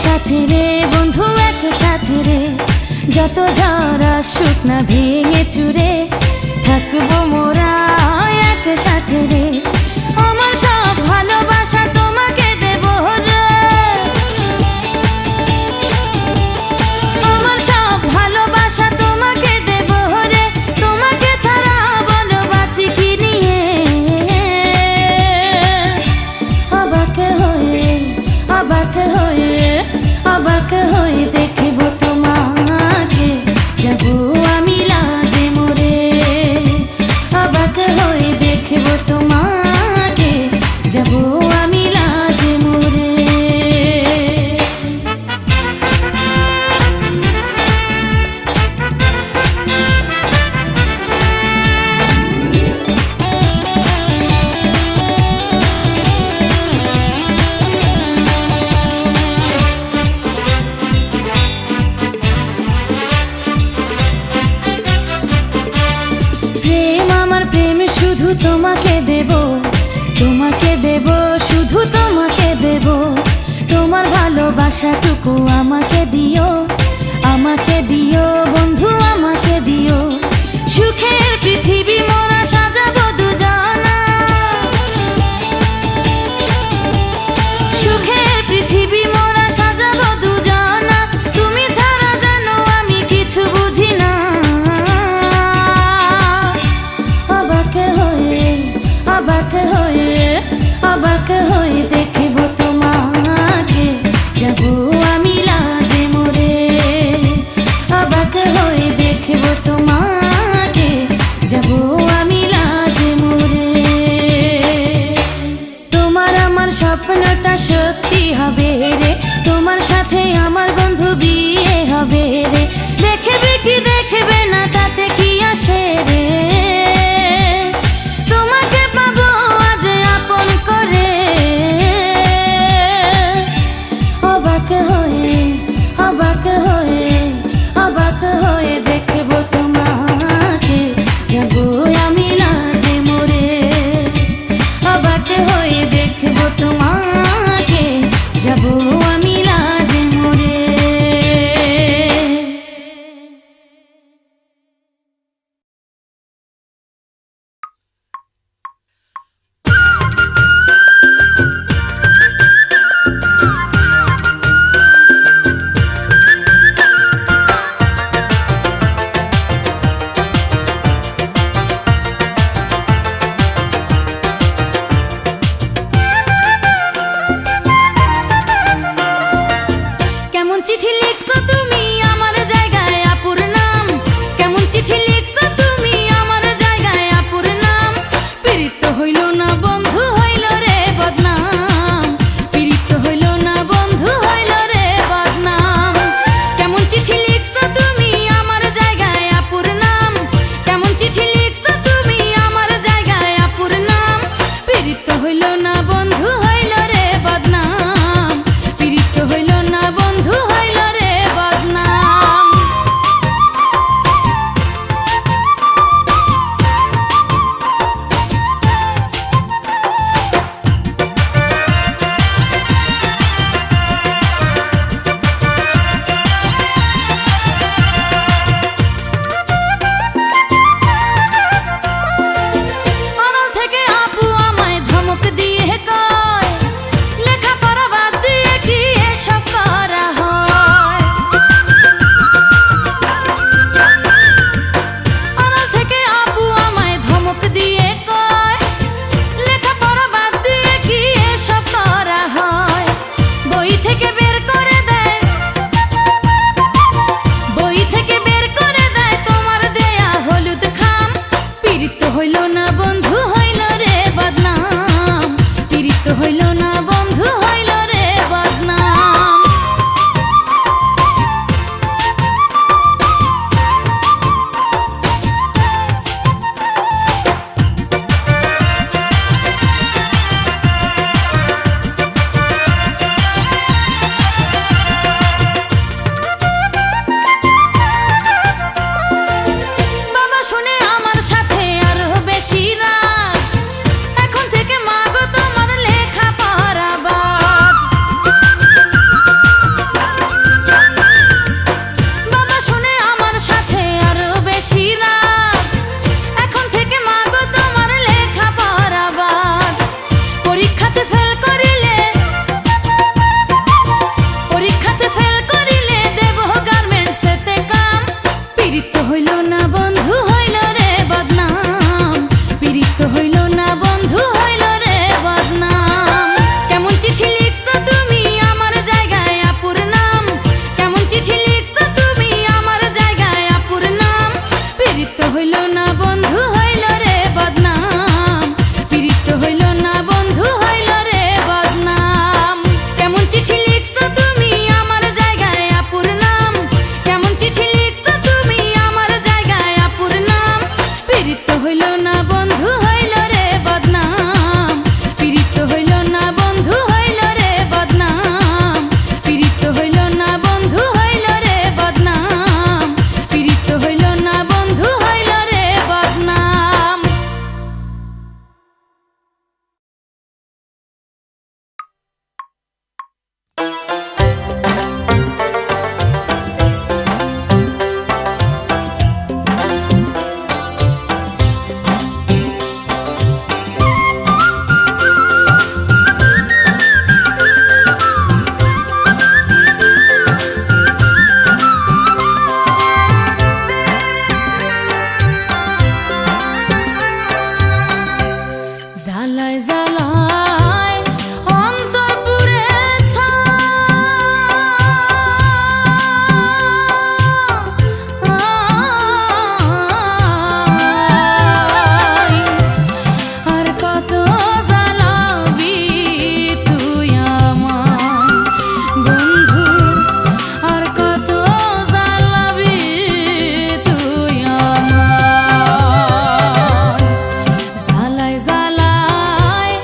সাথে রে বন্ধু একসাথে রে, যত ঝড় আসুক না ভেঙে চুরে থাকবো মোরা একসাথে রে। আমার সব ভালোবাসা তোমাকে দেব রে, আমার সব ভালোবাসা তোমাকে দেব রে, তোমাকে ছাড়া বলো বাঁচি কি নিয়ে। অবাক হয়ে অবাক হয়ে অবাক হয়ে দেখব তোমাকে, যাব আমি লাজে মরে। অবাক হয়ে দেখব তোমাকে, যাব আমি লাজে মরে। প্রেম আমার প্রেম শুধু তোমাকে দেব, তোমাকে দেব শুধু তোমাকে দেব। তোমার ভালোবাসাটুকু আমাকে দিও, আমাকে দিও বন্ধু আমাকে দিও। সুখের পৃথিবী মোরা সাজাবো দুজনা, সুখের পৃথিবী মোরা সাজাবো দুজনা। তুমি ছাড়া জানো আমি কিছু বুঝি না। অবাক হয়ে অবাক হয়ে অবাক হয়ে দেখব তোমাকে, যাব আমি লাজে মরে। অবাক হয়ে দেখব তোমাকে, যাব আমি লাজে মরে। তোমার আমার স্বপ্নটা সত্যি হবে রে, তোমার সাথে আমার বন্ধু বিয়ে হবে রে। দেখবে কি দেখবে না তাতে কি আসে রে, তোমাকে পাবো আজ আপন করে। অবাক হয়ে অবাক হয়ে অবাক হয়ে দেখব তোমাকে, যাব আমি লাজে মরে। অবাক হয়ে দেখব তোমাকে, যাব আমি লাজে মরে। কেমন চিঠি লিখছো তুমি আমার জায়গায় আপুর নাম, কেমন চিঠি লিখছো তুমি আমার জায়গায় আপুর নাম। পীড়িত হইল না বন্ধু হইল রে বদনাম, পীড়িত হইল না বন্ধু হইল রে বদনাম। কেমন চিঠি লিখছো তুমি আমার জায়গায় আপুর নাম, কেমন চিঠি লিখছো তুমি আমার জায়গায় আপুর নাম। পীড়িত হইল না বন্ধু হইল রে বদনাম, পীড়িত হইল না বন্ধু হইল রে বদনাম। হইল না বন্ধু হইল রে বদনাম, পীড়িত হইল না বন্ধু হইল রে বদনাম, পীড়িত হইল না বন্ধু হইল রে বদনাম, পীড়িত হইল না বন্ধু হইল রে বদনাম। জ্বালায় জ্বালায় অন্তর পুড়ে ছাই, আর কত জ্বালাবি তুই আমায় বন্ধু, আর কত জ্বালাবি তুই আমায়। জ্বালায় জ্বালায়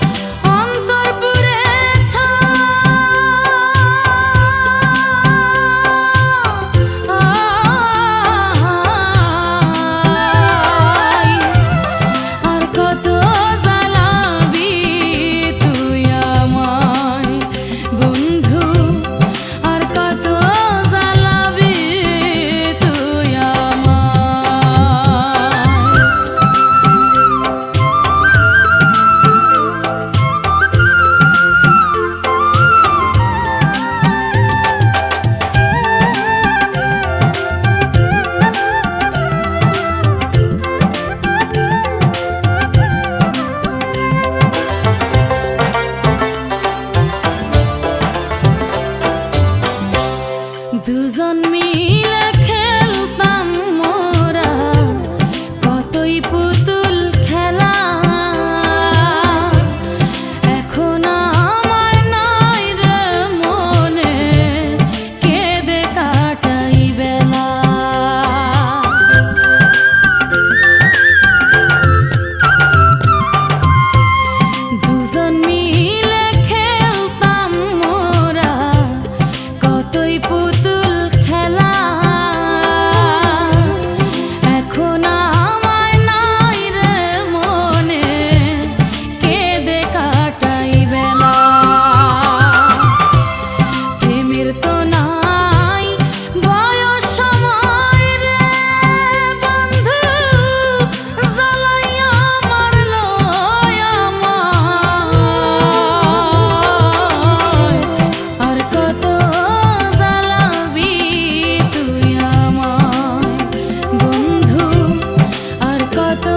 অন্তর পুড়ে ছাই, আর কত জ্বালাবি তুই আমায় বন্ধু, আর কত জ্বালাবি তুই আমায়। দুজন মিলে খেলতাম মোরা কতই পুতুল খেলা, এখন আমায় নাই রে মনে, কেঁদে কাটাই বেলা। দুজন মিলে খেলতাম মোরা কতই পুতুল খেলা, এখন আমায় নাই রে মনে, কেঁদে কাটাই বেলা। প্রেমের তো নাই বয়স সময় রে বন্ধু, জ্বালাইয়া মারলো আমায়, আর কত জ্বালাবি তুই আমায় বন্ধু, আর কত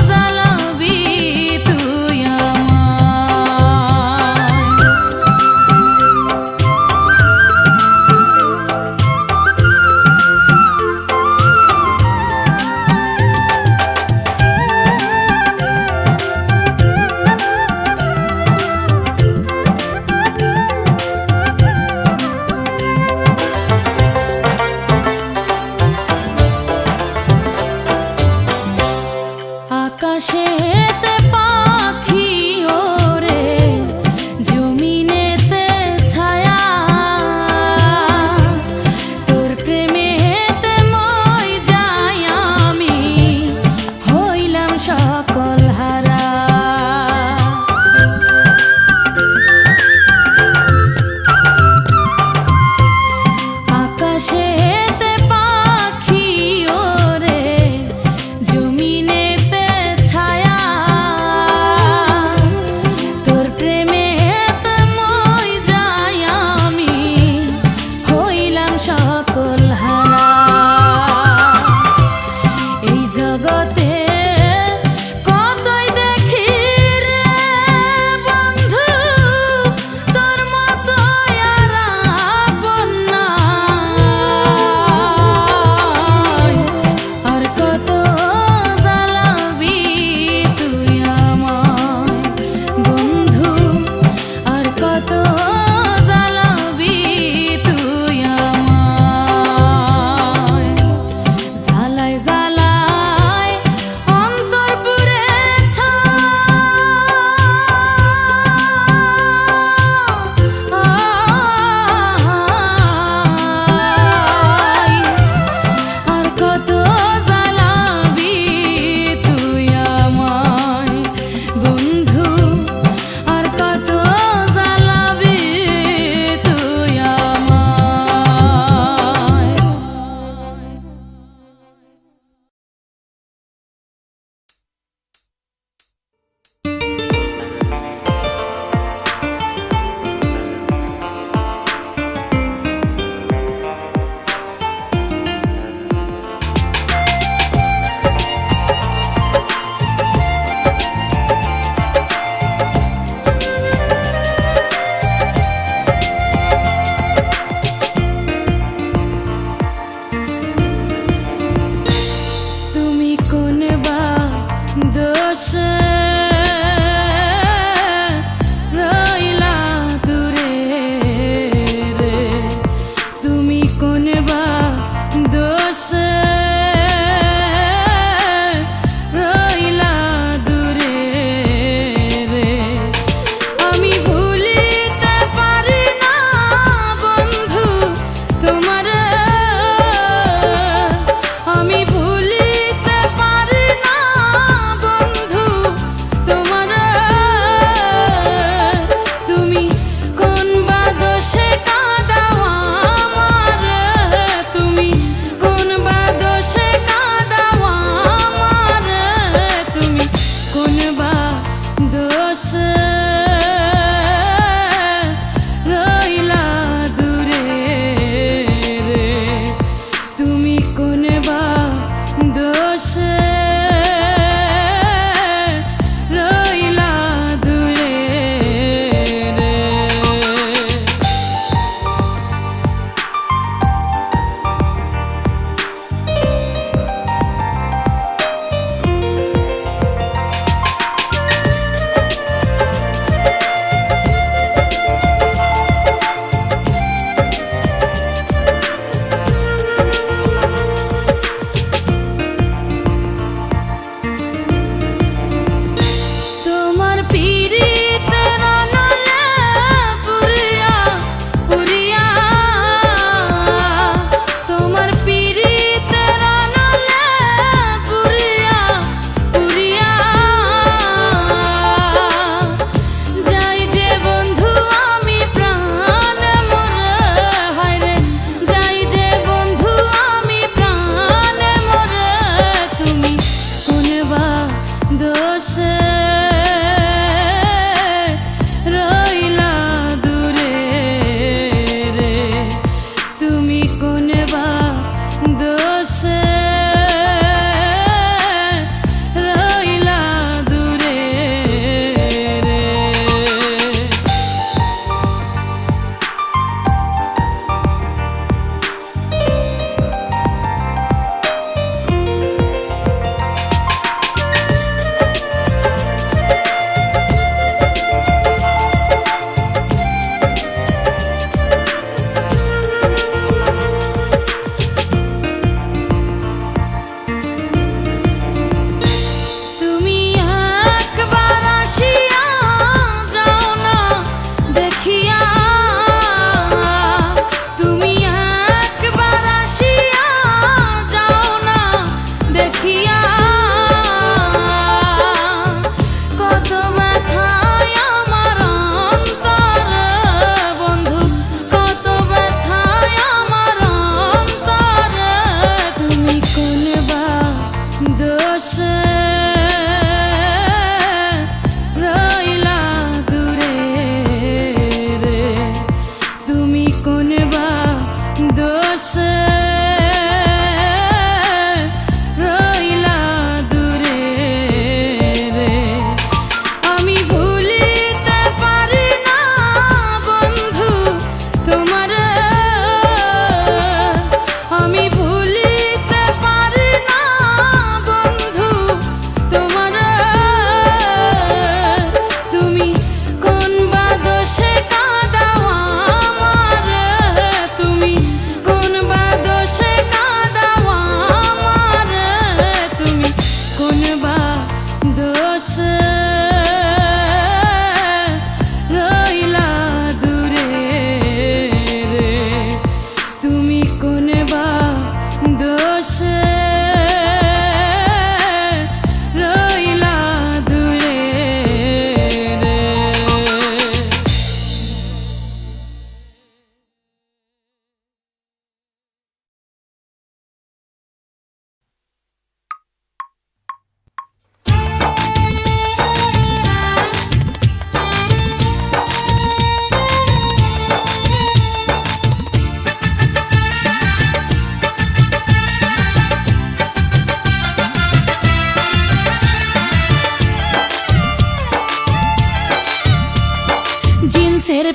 জ্বালাবি তুই আমায়। আকাশেতে পাখি ওরে, জমিনেতে ছায়া, তোর প্রেমেতে মই যাই আমি, হইলাম সকল হারা। আকাশেতে পাখি ওরে, জমিনেতে ছায়া, তোর প্রেমেতে মই যাই আমি, হইলাম সকল হারা। এই জগতে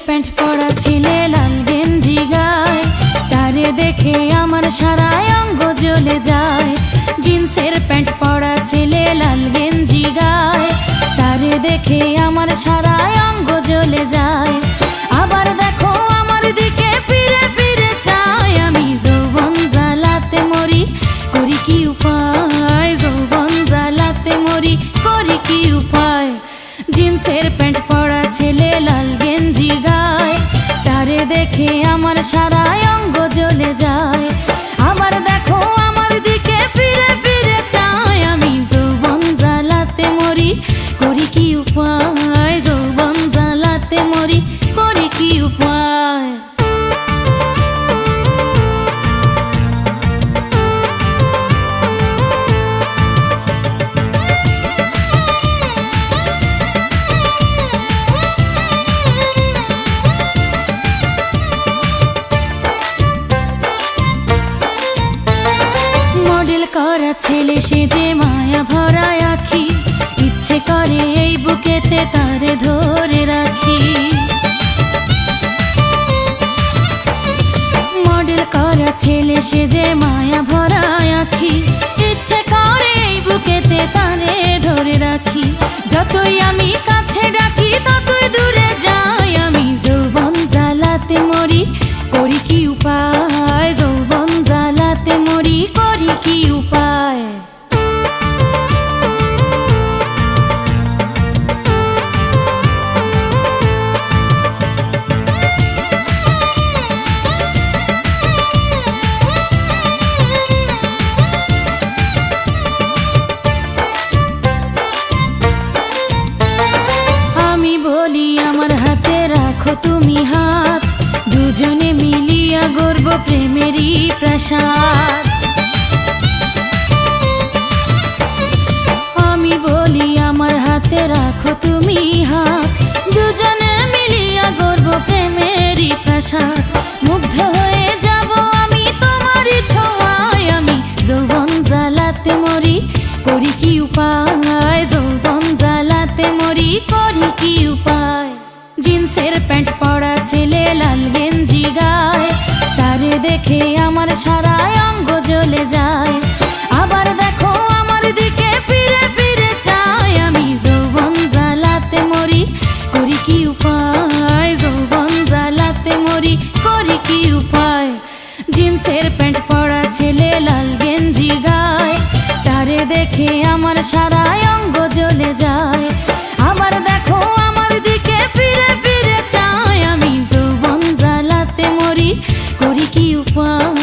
প্যান্ট পরা ছেলে লাল গেঞ্জি গায়, তারে দেখে আমার সারা অঙ্গ জ্বলে যায়। জিন্সের প্যান্ট পরা ছেলে লাল গেঞ্জি গায়, তারে দেখে আমার সারা অঙ্গ জ্বলে যায়। আবার দেখো আমার দিকে ফিরে ফিরে চায়, আমি যৌবন জ্বালাতে মরি, করি কি উপায়? যৌবন জ্বালাতে মরি, করি কি উপায়? জিন্সের প্যান্ট পরা ছেলে লাল গেঞ্জি গায়, তারে দেখে আমার সারা অঙ্গ জ্বলে যায়। আবার দেখো আমার দিকে ফিরে ফিরে চায়, আমি যৌবন জ্বালাতে মরি, করি কি উপায়? যৌবন জ্বালাতে মরি, করি কি উপায়? মডেল করা ছেলে সেজে মায়া ভরা আঁখি, ইচ্ছে করে এই বুকেতে তারে ধরে রাখি। মডেল করা ছেলে সেজে মায়া ভরা আঁখি, ইচ্ছে করে এই বুকেতে তারে ধরে রাখি। যতই আমি কাছে ডাকি ততই দূরে যাই, আমি যৌবন জ্বালাতে মরি, করি কি উপায়? যৌবন জ্বালাতে মরি, করি কি উপায়? আমি বলি আমার হাতে রাখো তুমি হাত, দুজনে মিলিয়া গর্ব প্রেমেরই প্রাসাদ। আমি বলি আমার হাতে রাখো তুমি হাত, দুজনে মিলিয়া গর্ব প্রেমেরই প্রাসাদ। মুগ্ধ হয়ে যাব আমি তোমারই ছোঁয়ায়, আমি যৌবন জ্বালাতে মরি, করি কি উপায়? যৌবন জ্বালাতে মরি, করি কি উপায়? জিন্সের প্যান্ট পরা ছেলে লাল গেঞ্জি গায়, তারে দেখে আমার সারা অঙ্গ জ্বলে যায়। আবার দেখো আমার দিকে ফিরে ফিরে চায়, আমি যৌবন জ্বালাতে মরি, করি কি উপায়? যৌবন জ্বালাতে মরি, করি কি উপায়? জিন্সের প্যান্ট পরা ছেলে লাল গেঞ্জি গায়, তারে দেখে আমার সারা অঙ্গ জ্বলে যায়। আবার দেখো আমার দিকে ফিরে ফিরে চায়, আমি যৌবন জ্বালাতে মরি, করি কি উপায়?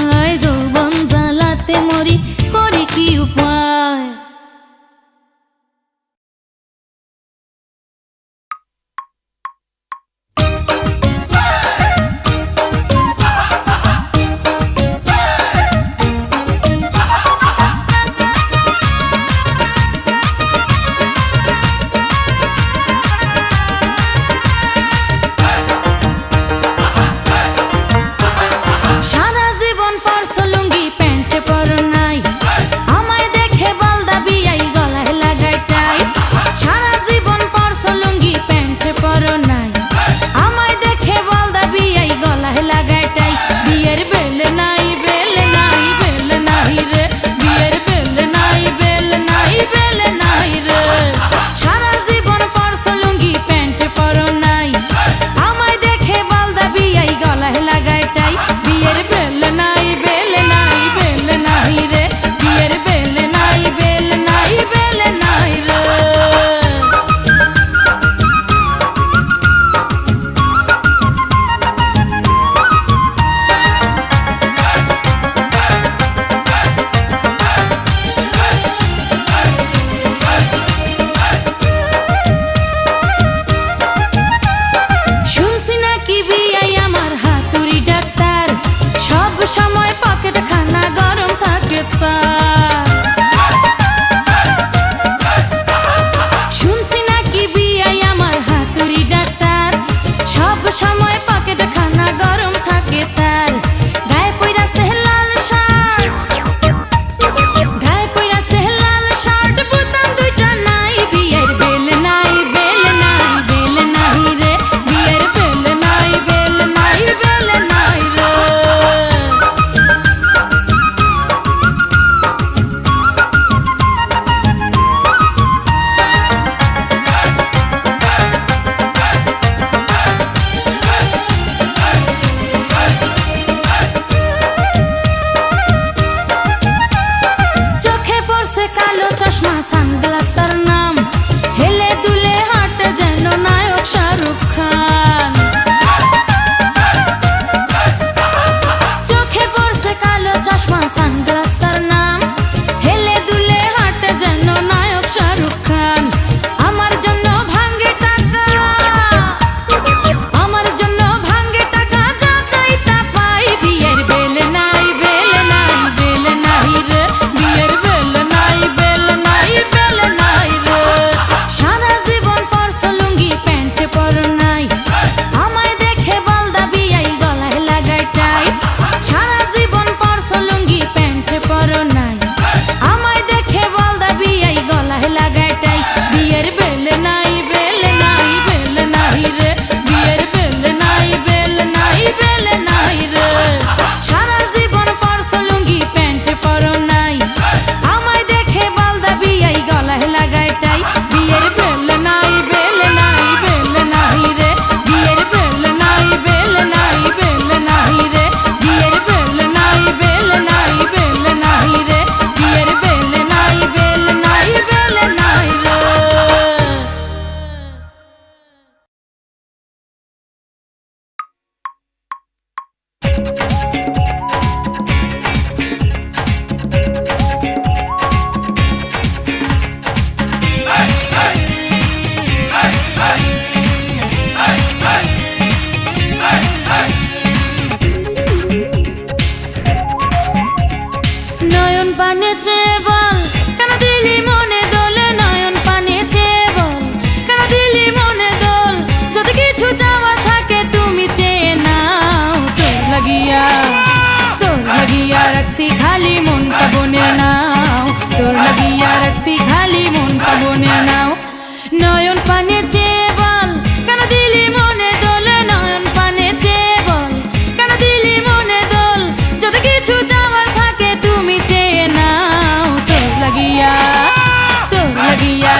নয়ন পানে চেয়ে বল কেন দিলি মনে দোল, নয়ন পানে চেয়ে বল কেন দিলি মনে দোল, যদি কিছু চাওয়ার থাকে তুমি চেয়ে নাও। তোর লাগিয়া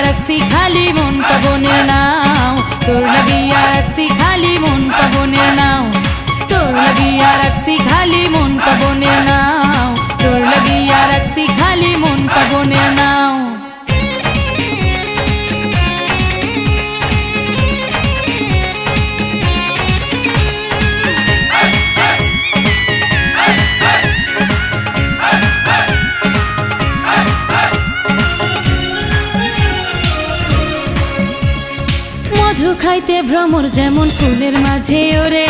রাখছি খালি মন পবনের নাও, তোর লাগিয়া রাখছি খালি মন পবনের নাও, তোর লাগিয়া রাখছি খালি মন পবনের নাও, তোর লাগিয়া রাখছি খালি মন পবনের নাও। মধু খাইতে ভ্রমর যেমন ফুলের মাঝে ওরে,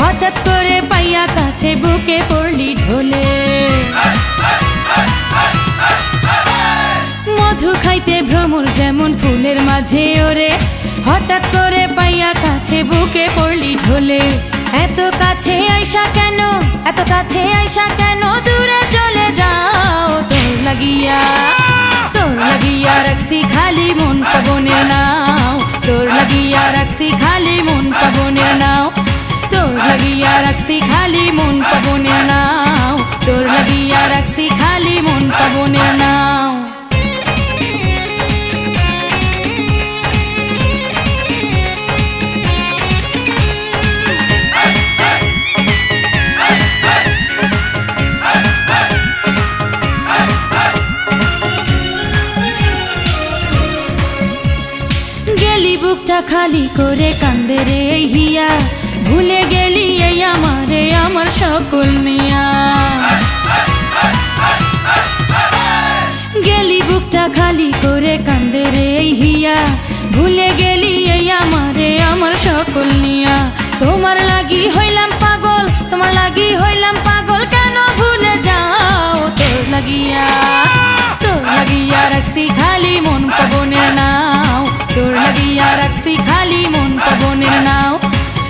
হঠাৎ করে পাইয়া কাছে বুকে পড়লি ঢলে। মধু খাইতে ভ্রমর যেমন ফুলের মাঝে ওরে, হঠাৎ করে পাইয়া কাছে বুকে পড়লি ঢলে। এত কাছে আইসা কেন, এত কাছে আইসা কেন দূরে চলে যাও। তোর লাগিয়া রাখছি খালি মন পবনের নাও, তোর লাগিয়া রাখছি খালি মন পবনের নাও, তোর লাগিয়া রাখছি খালি মন পবনের নাও, তোর লাগিয়া রাখছি খালি মন পবনের নাও। বুকটা খালি করে কান্দে রে হিয়া, ভুলে গেলি এই আমারে আমার সকল নিয়া। গেলি বুকটা খালি করে কান্দে রে হিয়া, ভুলে গেলি এই আমারে আমার সকল নিয়া। তোমার লাগি হইলাম পাগল, তোমার লাগি হইলাম পাগল, কেন ভুলে যাও। তোর লাগিয়া রাখছি খালি মন পবনের নাও, তোর লাগিয়া রাখছি খালি মন পবনের নাও,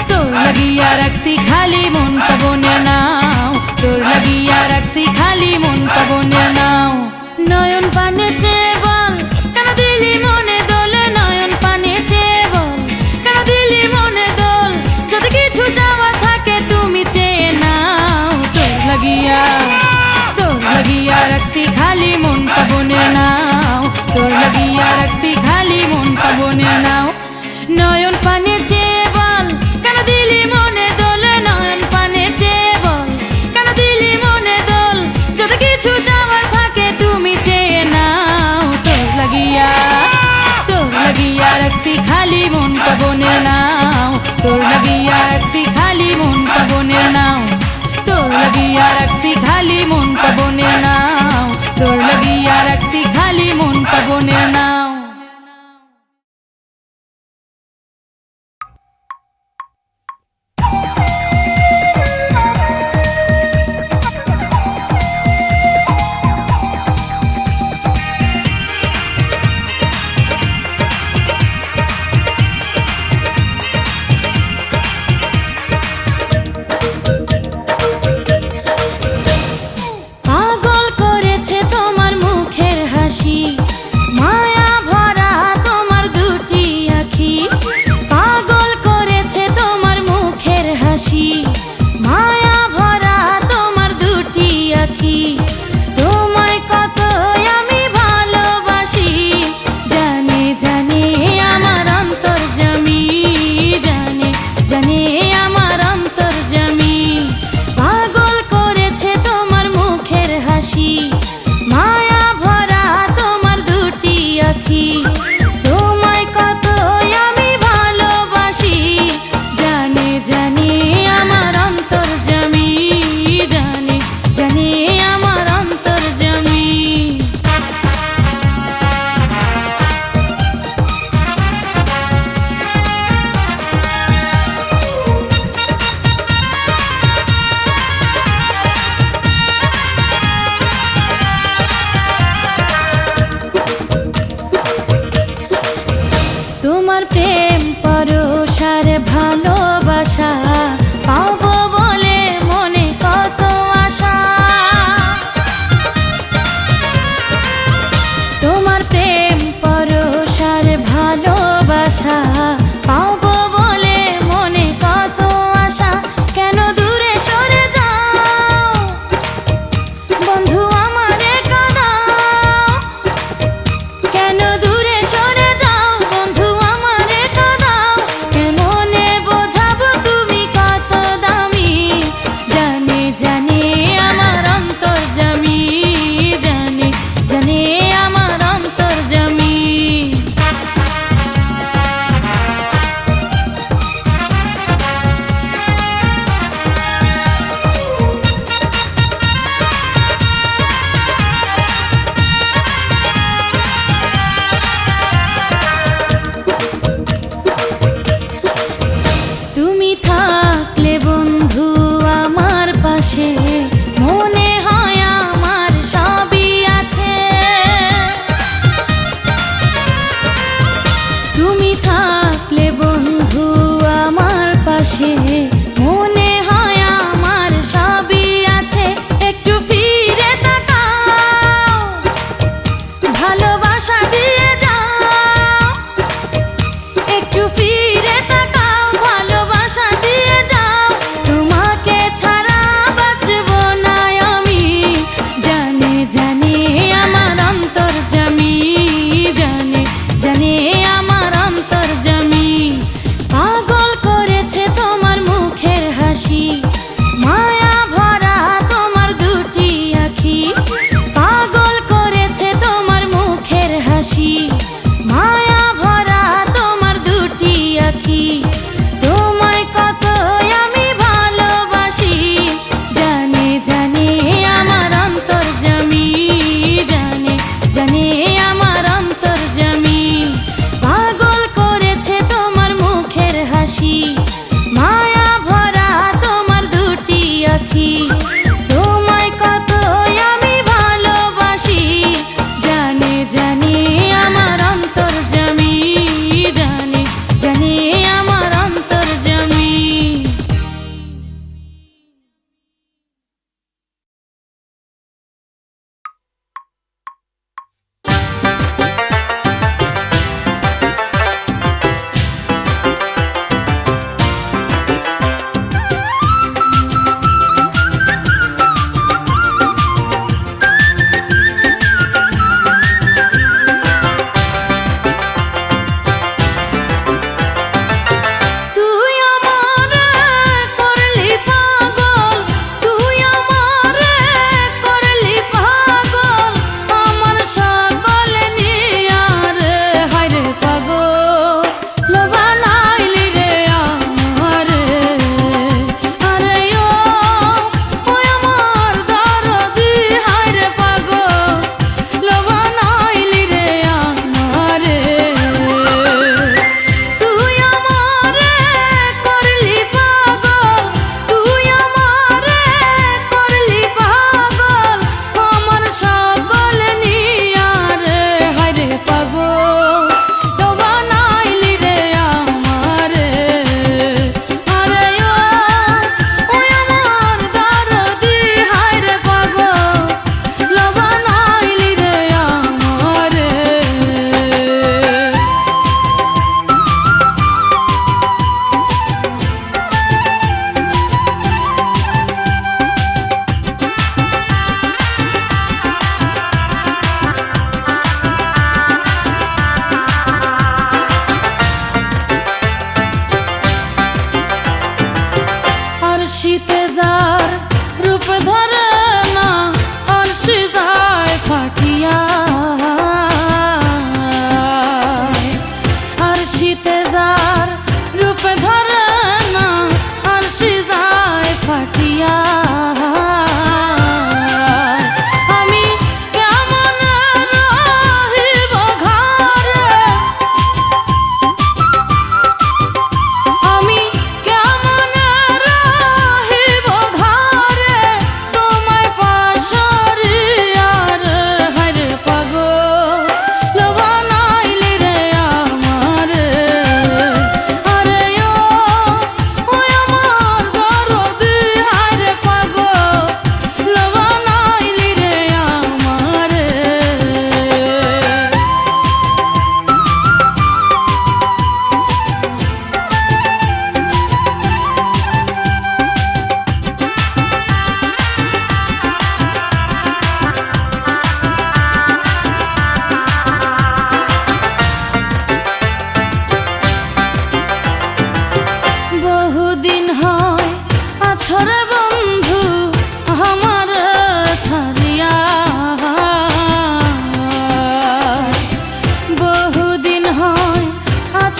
তোর লাগিয়া রাখছি খালি মন পবনের নাও, তোর লাগিয়া রাখছি খালি মন পবনের নাও। নয়ন পানে চেয়ে বল কেন দিলি মনে দোল, নয়ন পানে চেয়ে বল কেন দিলি মনে দোল, যদি কিছু চাওয়ার থাকে তুমি চেয়ে নাও। তোর লাগিয়া রাখছি খালি মন পবনের নাও, তোর লাগিয়া রাখছি খালি মন পবনের নাও। নয়ন পানে চেয়ে বল কেন দিলি মনে দোল, নয়ন পানে চেয়ে বল কেন দিলি মনে দোল, যদি কিছু চাওয়ার থাকে তুমি চেয়ে নাও। তোর লাগিয়া রাখছি খালি মন পবনের নাও, তোর লাগিয়া রাখছি খালি মন পবনের নাও, তোর লাগিয়া রাখছি খালি মন পবনের নাও, তোর লাগিয়া রাখছি খালি মন পবনের নাও। ভালো ভালোবাসা পাবো বলে মনে কত আশা, কেন দূরে সরে যাও বন্ধু আমারে কাঁদাও, কেন দূরে সরে যাও বন্ধু আমারে কাঁদাও, কেমনে বোঝাবো তুমি কত দামি, জানে জানে আমার অন্তর্যামী, জানে জানে আমার অন্তর্যামী।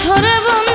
আছরে বন্ধু